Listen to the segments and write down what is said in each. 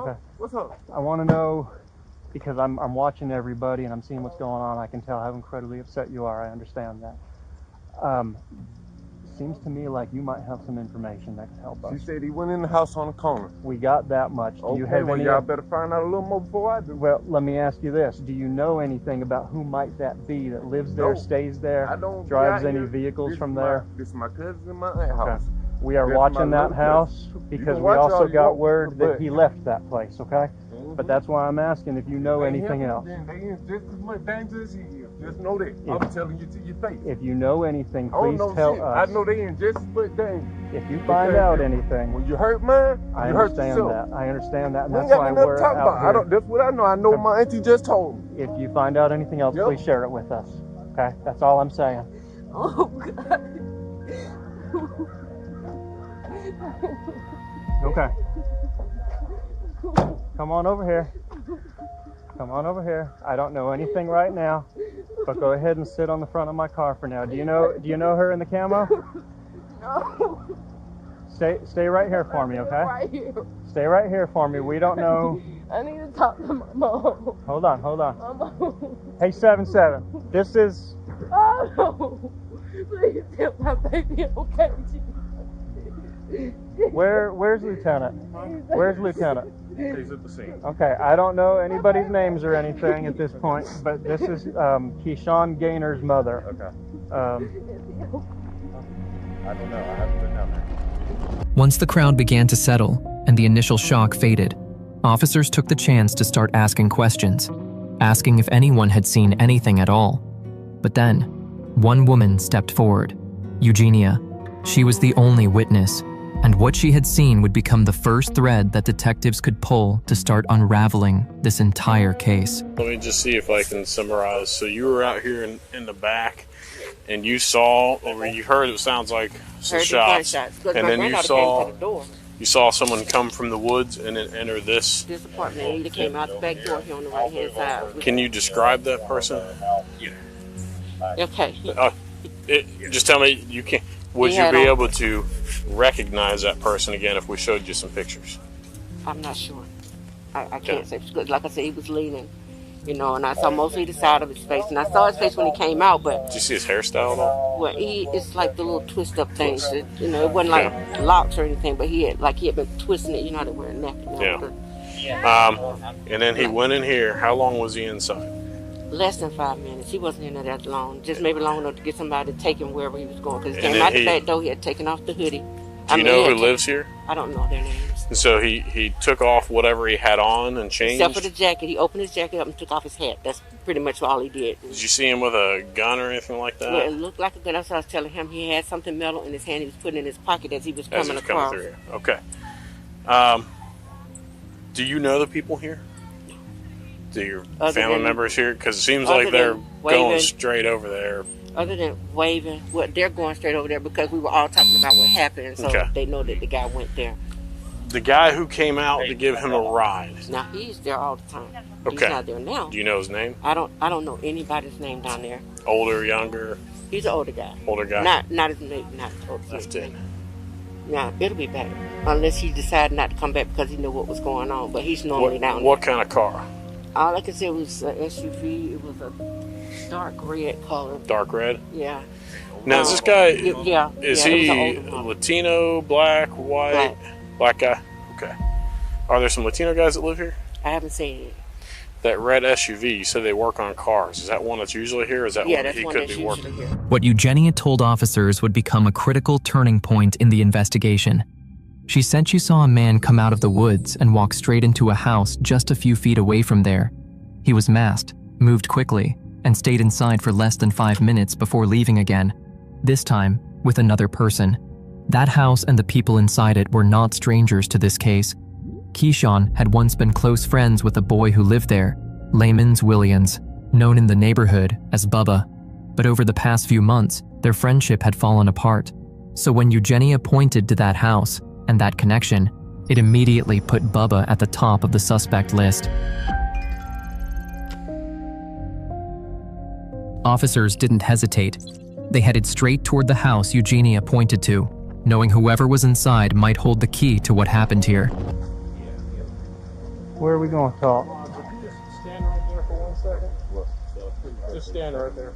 Okay. What's up? I want to know, because I'm watching everybody and I'm seeing what's going on. I can tell how incredibly upset you are. I understand that. Seems to me like you might have some information that could help us. She said he went in the house on the corner. We got that much. Do you have any? Y'all better find out a little more before I do. Well, let me ask you this. Do you know anything about who might that be that lives there, stays there, I don't drives any vehicles from there? This is my cousin and my aunt house. Okay. We are watching that house because we also got word that he left that place, okay? But that's why I'm asking if you know anything else. They in just as much danger as he is. Just know that. I'm telling you to your face. If you know anything, please tell us. I know they in just as much danger. If you find out anything, when you hurt mine, I you hurt yourself. I understand that, and We ain't that's got why nothing we're to talk out about. here. That's what I know. I know my auntie just told me. If you find out anything else, please share it with us. Okay? That's all I'm saying. Oh, God. Okay. Come on over here. Come on over here. I don't know anything right now, but go ahead and sit on the front of my car for now. Do you know her in the camo? No. Stay right here for me, okay? Right here. Stay right here for me. We don't know. I need to talk to my mom. Hold on. My mom. Hey, 7-7. This is. Oh, no. Please tell my baby okay. Where's Lieutenant? Where's Lieutenant? He's at the scene. Okay, I don't know anybody's names or anything at this point, but this is Keyshawn Gaynor's mother. Okay. I don't know. I haven't been down there. Once the crowd began to settle and the initial shock faded, officers took the chance to start asking questions, asking if anyone had seen anything at all. But then, one woman stepped forward, Eugenia. She was the only witness, and what she had seen would become the first thread that detectives could pull to start unraveling this entire case. Let me just see if I can summarize. So you were out here in the back, and you saw, or you heard, it sounds like some shots, and then you saw someone come from the woods and then enter this apartment. He came out the back door here on the right hand side. Can you describe that person? Okay. Just tell me, you can. Would you be able to recognize that person again if we showed you some pictures? I'm not sure. I can't say. Like I said, he was leaning, and I saw mostly the side of his face. And I saw his face when he came out, but... Did you see his hairstyle at all? Well, it's like the little twist-up things. It wasn't like locks or anything, but he had been twisting it. You know how they wear a neck. And then he went in here. How long was he inside? Less than 5 minutes. He wasn't in there that long. Just maybe long enough to get somebody to take him wherever he was going. Because he came out the back door, he had taken off the hoodie. Do you know who lives here? I don't know their names. And so he took off whatever he had on and changed? Except for the jacket. He opened his jacket up and took off his hat. That's pretty much all he did. Did you see him with a gun or anything like that? Well, it looked like a gun. That's what I was telling him. He had something metal in his hand he was putting in his pocket as he was coming across. Through here. Okay. Do you know the people here? Do your family members here? Because it seems like they're going straight over there. Other than waving, they're going straight over there because we were all talking about what happened, so they know that the guy went there. The guy who came out to give him a ride. Now he's there all the time. Okay. He's not there now. Do you know his name? I don't know anybody's name down there. Older, younger? He's an older guy. Older guy. Not as older. Left in. Yeah, it'll be better unless he decided not to come back because he knew what was going on. But he's normally down there. What kind of car? All I could say was an SUV. It was a dark red color. Dark red? Yeah. Now, is this guy, is he Latino, black, white? Black guy? Okay. Are there some Latino guys that live here? I haven't seen it. That red SUV, you said they work on cars. Is that one that's usually here, or is that one that he could be working? What Eugenia told officers would become a critical turning point in the investigation. She said she saw a man come out of the woods and walk straight into a house just a few feet away from there. He was masked, moved quickly, and stayed inside for less than 5 minutes before leaving again, this time with another person. That house and the people inside it were not strangers to this case. Keyshawn had once been close friends with a boy who lived there, Lamons Williams, known in the neighborhood as Bubba. But over the past few months, their friendship had fallen apart. So when Eugenia pointed to that house and that connection, it immediately put Bubba at the top of the suspect list. Officers didn't hesitate. They headed straight toward the house Eugenia pointed to, knowing whoever was inside might hold the key to what happened here. Where are we going to talk? Just stand right there for 1 second. Look, just stand right there.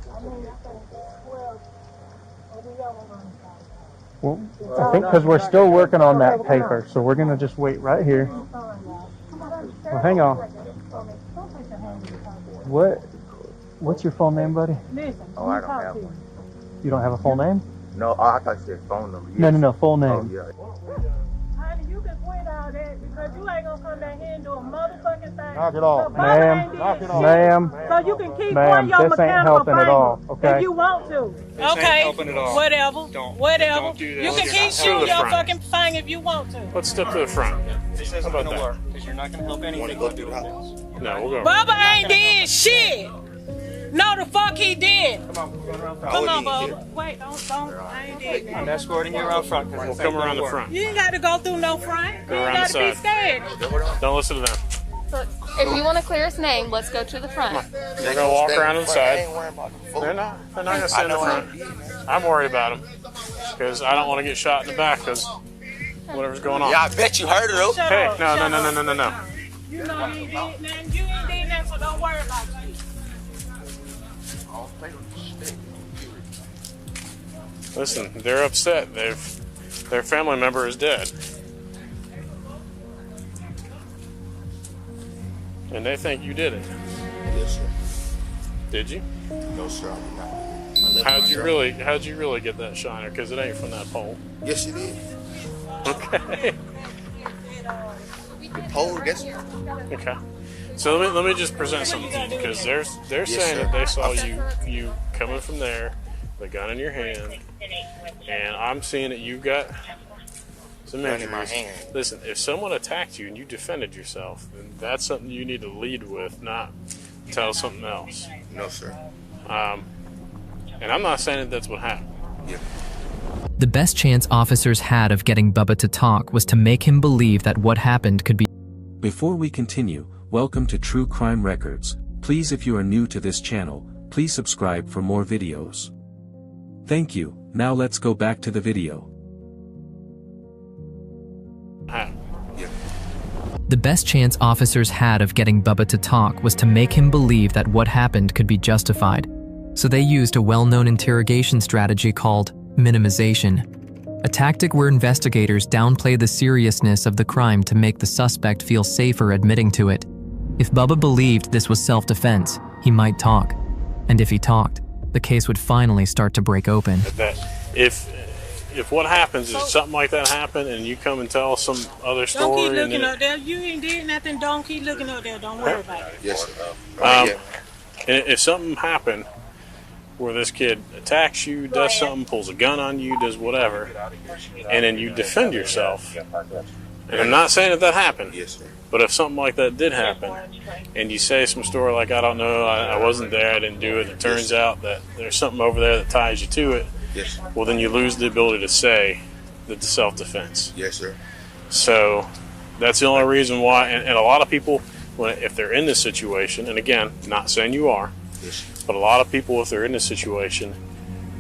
Well, I think because we're still working on that paper, so we're going to just wait right here. Well, hang on. What's your full name, buddy? Oh, I don't have one. You don't have a full name? No, I thought you said phone number. No, full name. Oh, yeah. Honey, you can quit all that because you ain't gonna come back here and do a motherfucking thing. Knock it off. Ma'am, ma'am, So you can keep ma'am, on your this ain't mechanical helping at all, okay? if you want to. Okay, whatever. Whatever. You can keep shooting your fucking thing if you want to. Let's step to the front. This isn't going to work because you're not going to help anything. No, we'll go. Bubba ain't did shit. No, the fuck he did. Come on, we're going around front. Come on, Bubba. Wait, don't. I ain't did I'm that. escorting you around front. We'll come around the front. You ain't got to go through no front. Go You ain't around got the to be side. scared. Don't listen to them. Look, if you want to clear his name, let's go to the front. We're gonna walk around inside. They're not gonna sit in the front. I'm worried about them because I don't want to get shot in the back because whatever's going on. Yeah, I bet you heard it, though. Hey, no. You know you ain't did nothing. You ain't did nothing, so don't worry about it. Listen, they're upset. Their family member is dead, and they think you did it. Yes, sir. Did you? No, sir, I did not. How'd you really get that shiner? Because it ain't from that pole. Yes, you did. Okay. The pole, guess what? Okay. So let me just present something to you because they're saying that they saw you coming from there, the gun in your hand, and I'm seeing that you got some Gun in my injuries. hand. Listen, if someone attacked you and you defended yourself, then that's something you need to lead with, not tell something else. No, sir. And I'm not saying that that's what happened. Yeah. The best chance officers had of getting Bubba to talk was to make him believe that what happened could be. Before we continue, welcome to True Crime Records. Please, if you are new to this channel, please subscribe for more videos. Thank you. Now let's go back to the video. The best chance officers had of getting Bubba to talk was to make him believe that what happened could be justified. So they used a well-known interrogation strategy called minimization, a tactic where investigators downplay the seriousness of the crime to make the suspect feel safer admitting to it. If Bubba believed this was self-defense, he might talk. And if he talked, the case would finally start to break open. That if what happens is something like that happened and you come and tell some other story. Don't keep looking up there. You ain't did nothing. Don't keep looking up there. Don't worry about it. Yes, sir. And if something happened where this kid attacks you, does something, pulls a gun on you, does whatever, and then you defend yourself, and I'm not saying that happened, Yes, sir. but if something like that did happen, and you say some story like, I don't know, I wasn't there, I didn't do it, it turns out that there's something over there that ties you to it, Yes, sir. well then you lose the ability to say that it's self-defense. Yes, sir. So that's the only reason why, and a lot of people, if they're in this situation, and again, not saying you are, Yes, but a lot of people, if they're in this situation,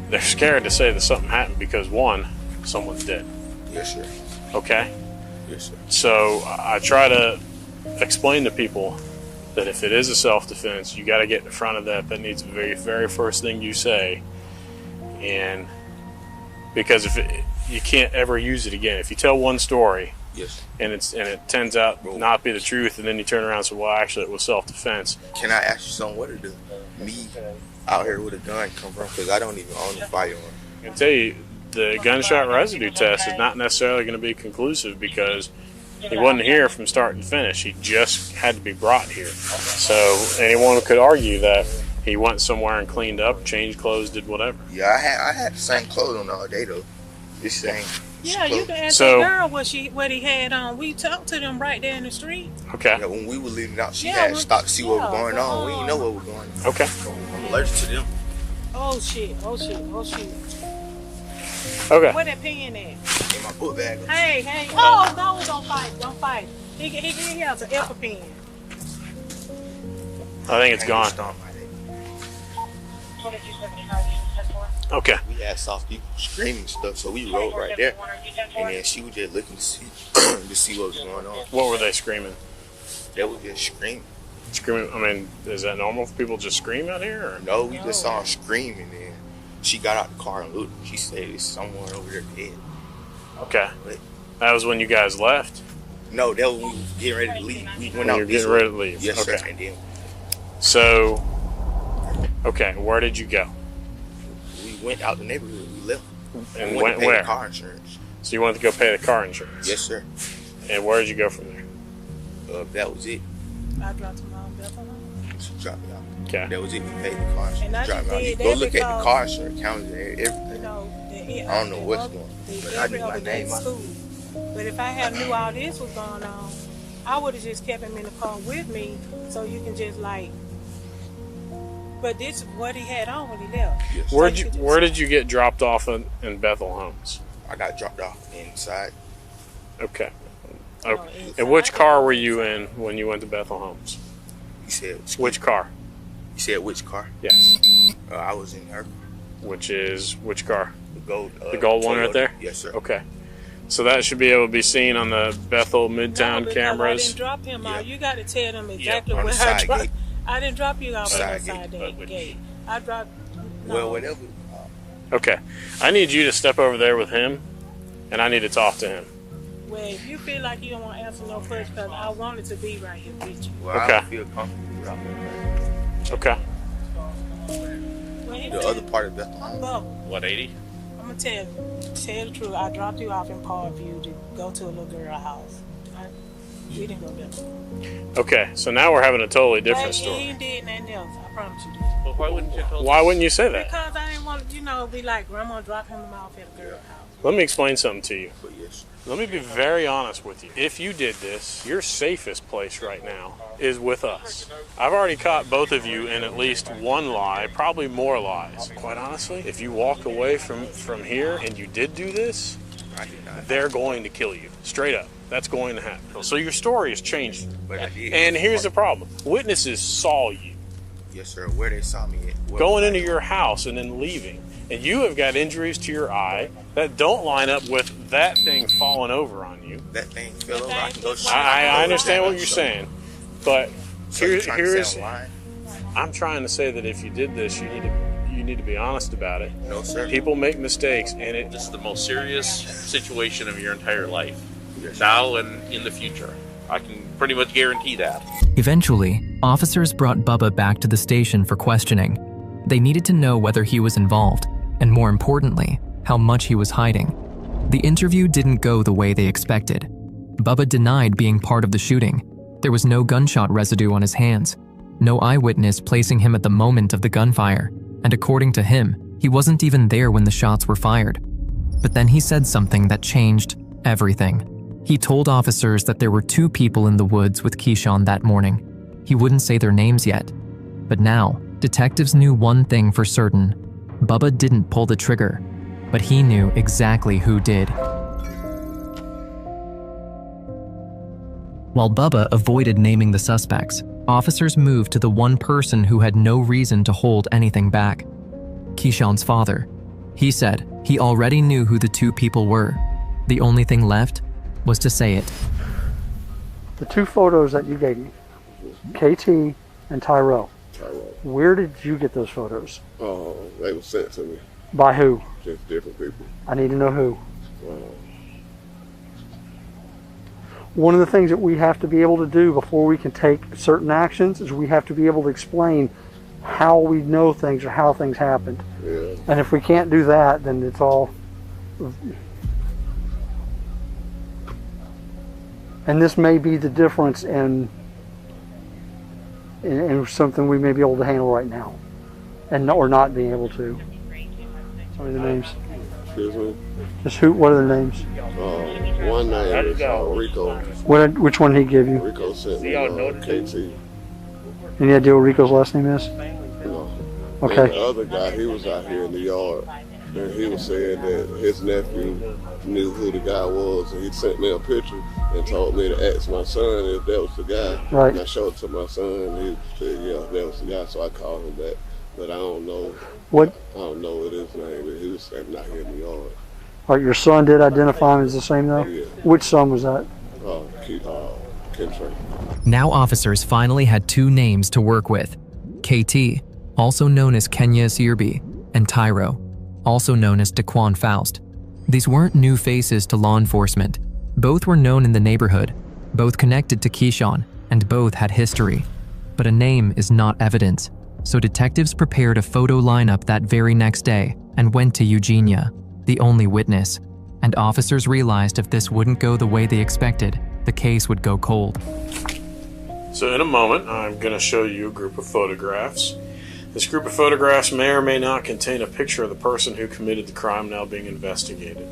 they're scared to say that something happened because, one, someone's dead. yes, sir. Okay? Yes, sir. So I try to explain to people that if it is a self-defense, you got to get in front of that. That needs to be the very, very first thing you say. And because you can't ever use it again. If you tell one story, Yes. and it turns out not to be the truth, and then you turn around and say, well, actually, it was self-defense. Can I ask you something? Where did me out here with a gun come from? Because I don't even own a firearm. I can tell you, the gunshot residue test is not necessarily going to be conclusive because he wasn't here from start to finish. He just had to be brought here. So anyone could argue that he went somewhere and cleaned up, changed clothes, did whatever. Yeah, I had the same clothes on all day, though. This same. Yeah, you can ask So- that girl what he had on. We talked to them right there in the street. Okay. Yeah, when we were leaving out, she Yeah, had when- stopped to see what was yeah, going on. We didn't know what was going on. Okay. I'm allergic to them. Oh shit! Oh shit! Oh shit! Okay. Where that pen at? In my book bag. Hey! Oh no! Don't fight! Don't fight! He has an EpiPen. I think it's gone. Stomp my head. Okay. We had soft people screaming stuff, so we rode right there. And then she was just looking to see what was going on. What were they screaming? They was just screaming. Screaming? I mean, is that normal for people to just scream out here? Or? No, we just saw her screaming, and she got out the car and looked. She said it's someone over there dead. Okay. But that was when you guys left? No, that was when we was getting ready to leave. We went out. You were getting ready to leave? Yes, okay. sir. And then, so, okay, where did you go? We went out the neighborhood. We left. And we went where? The car insurance. So you wanted to go pay the car insurance? Yes, sir. And where did you go from there? That was it. I dropped him off Bethlehem. She dropped me off. Okay. That was it. We paid the car insurance. And I just did go look at the car insurance, counted everything. You know, I don't know what's going on, but I knew my name. But if I had knew all this was going on, I would have just kept him in the car with me, so you can just like. But this is what he had on when he left. Yes. Where did you get dropped off in Bethel Homes? I got dropped off inside. Okay. And which car were you in when you went to Bethel Homes? You said which car? You said which car? Yes. I was in her. Which is which car? The gold one right there? Yes, sir. Okay. So that should be able to be seen on the Bethel Midtown cameras. I didn't drop him out. You got to tell them exactly where I dropped. I didn't drop you off on the side gate. I dropped. No. Well, whatever. Okay. I need you to step over there with him, and I need to talk to him. Well, if you feel like you don't want to answer no questions, because I wanted to be right here with you. Well, okay. I don't feel comfortable out there. Okay. The other part of Bethel. What, 80? I'm going to tell the truth. I dropped you off in Parkview to go to a little girl's house. We didn't go there. Okay, so now we're having a totally different story. He did nothing else. I promise you this. Well, why wouldn't you tell us? Why wouldn't you say that? Because I didn't want to, be like, Grandma dropping him off at a girl's house. Let me explain something to you. Yes. Let me be very honest with you. If you did this, your safest place right now is with us. I've already caught both of you in at least one lie, probably more lies. Quite honestly, if you walk away from here and you did do this, they're going to kill you. Straight up. That's going to happen. So your story is changing. But I did. And here's the problem. Witnesses saw you. Yes, sir. Where they saw me at. Going into your house and then leaving. And you have got injuries to your eye that don't line up with that thing falling over on you. That thing fell over. I can go I understand what you're saying. But so here's I'm trying to say that if you did this, you need to be honest about it. No, sir. People make mistakes, and this is the most serious situation of your entire life. Now and in the future. I can pretty much guarantee that. Eventually, officers brought Bubba back to the station for questioning. They needed to know whether he was involved, and more importantly, how much he was hiding. The interview didn't go the way they expected. Bubba denied being part of the shooting. There was no gunshot residue on his hands, no eyewitness placing him at the moment of the gunfire, and according to him, he wasn't even there when the shots were fired. But then he said something that changed everything. He told officers that there were 2 people in the woods with Keyshawn that morning. He wouldn't say their names yet. But now, detectives knew one thing for certain. Bubba didn't pull the trigger, but he knew exactly who did. While Bubba avoided naming the suspects, officers moved to the one person who had no reason to hold anything back. Keyshawn's father. He said he already knew who the 2 people were. The only thing left was to say it. The 2 photos that you gave me, KT and Tyrell. Where did you get those photos? Oh, they were sent to me. By who? Just different people. I need to know who. One of the things that we have to be able to do before we can take certain actions is we have to be able to explain how we know things or how things happened. Yeah. And if we can't do that, then it's all... And this may be the difference in something we may be able to handle right now, or not being able to. What are the names? Excuse me? Just who? What are their names? One name is Rico. Which one did he give you? Rico sent me KT. Any idea what Rico's last name is? No. Okay. And the other guy, he was out here in the yard, and he was saying that his nephew knew who the guy was, and he sent me a picture and told me to ask my son if that was the guy. Right. And I showed it to my son, and he said, yeah, that was the guy, so I called him back. But I don't know. What? I don't know what his name is. He was standing out here in the yard. All right, your son did identify him as the same though? Yeah. Which son was that? couldn't trace him. Now officers finally had two names to work with: KT, also known as Kenya Sirbi, and Tyro, also known as Daquan Faust. These weren't new faces to law enforcement. Both were known in the neighborhood, both connected to Keyshawn, and both had history. But a name is not evidence, so detectives prepared a photo lineup that very next day and went to Eugenia, the only witness. And officers realized if this wouldn't go the way they expected, the case would go cold. So in a moment, I'm going to show you a group of photographs. This group of photographs may or may not contain a picture of the person who committed the crime now being investigated.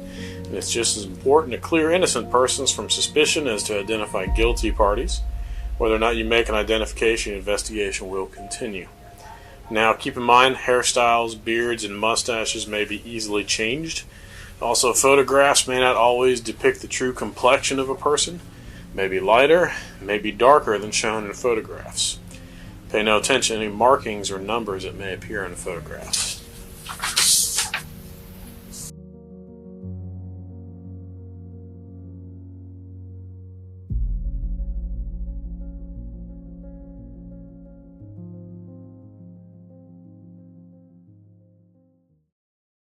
And it's just as important to clear innocent persons from suspicion as to identify guilty parties. Whether or not you make an identification, investigation will continue. Now keep in mind, hairstyles, beards, and mustaches may be easily changed. Also, photographs may not always depict the true complexion of a person. May be lighter, may be darker than shown in photographs. Pay no attention to any markings or numbers that may appear in the photographs.